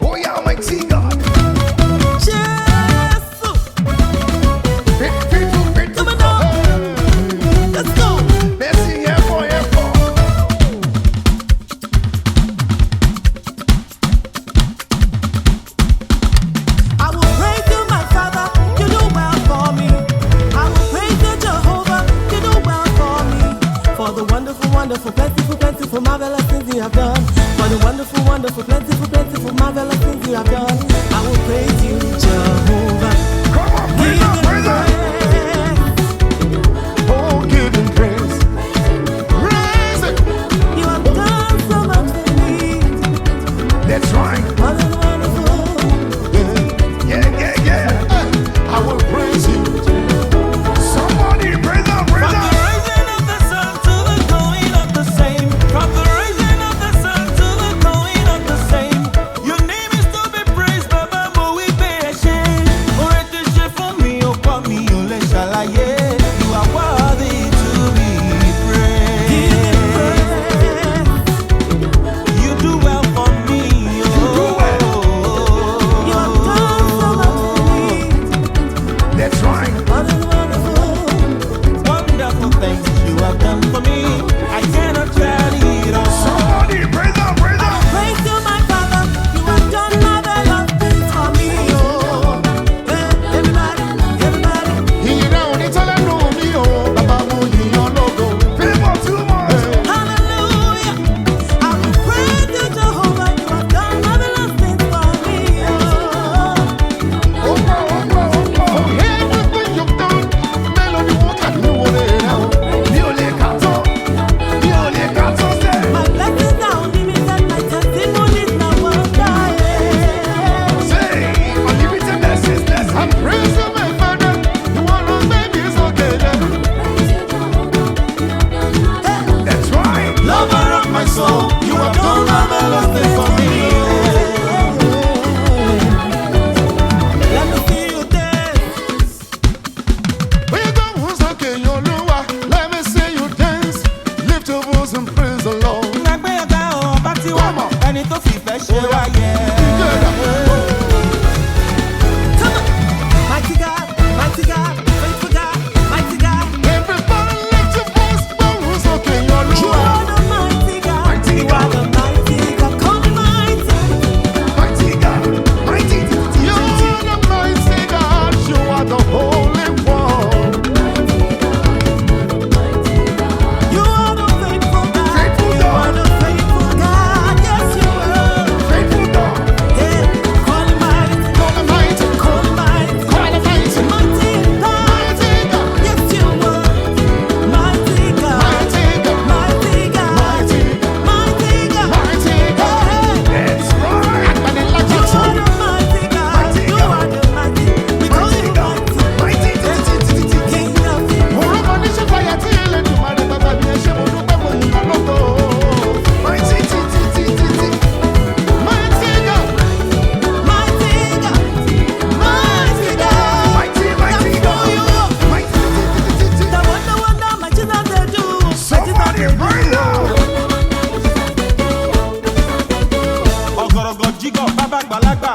Oh yeah, Almighty God. Let's go. Merci, effort. I will praise you, my Father, you do well for me. I will praise you, Jehovah, you do well for me. For the wonderful, wonderful, plentiful, marvelous things you have done. For the wonderful, wonderful, plentiful, marvelous things you have done. I will praise you, Jehovah. Come on, praise him, praise him. Oh, give him praise. Praise it. You have done so much for me. That's right. Wonderful, wonderful. Yeah. I will praise you. Somebody praise him, praise him. Rising of the sun to the going of the same. From the rising of the sun to the going of the same. Your name is to be praised, Baba, but we pay a shame. Or it is shame for me, oh, for me, oh, let shall I, yeah. You are worthy to be praised. You do well for me, oh. You have done so much for me. That's right. Wonderful things you have done for me. I cannot tell it all. Somebody praise him, praise him. Praise you, my Father. You have done marvelous things for me. Oh, everybody. He down, it's all I know me, oh. Baba, you your logo. People too much. Hallelujah. I will praise you, Jehovah. You have done marvelous things for me. Oh, Everything you've done, melody won't have you on it now. my blessings are unlimited. My testimonies now will die. Say, unlimited blessings. I'm praising my Father. You want to baby, it's okay. That's right. Lover of my soul, you have done marvelous things for me. Let me see you dance. When you go, who's okay, your Lua? Let me see you dance. Lift your voice and praise the Lord. Nàgbé ọ̀gá ọ̀ bá ti wá, ẹni tó fi ìfẹ́ ṣe wá yẹ. Come on. Mighty God, faithful God, mighty God. Everybody lift your voice. Who's okay, your You Lua? are the mighty God. Mighty You God. are the mighty God. Call me mighty. Mighty God, mighty. You are the mighty God. You are the Holy One. You are the faithful God. Faithful You God. are the faithful God. Yes, you are. Faithful God. Yeah. Call me mighty. Call the mighty. Call me mighty. Call the mighty. Mighty God. Mighty God. Yes, you are. Mighty God. Mighty God. Mighty God. Mighty God. Mighty God. Mighty God. Hey. That's right. Manila You Jackson. are the mighty God. Mighty You God. are the mighty. We call Mighty you God. mighty. Mighty. King of kings. Orúkọ ní ṣe fàyà tí ilé dùn máa rí bàbá mi ẹ ṣé mo dúpẹ́ mo yìn ọ́ lógo. Mighty God. Mighty God. Mighty God. Mighty God. Mighty. The wonder, my Jesus they do. Somebody praise Lord. Ọ̀gọ̀rọ̀gọ̀ jígọ̀ bàbá àgbàlagbà.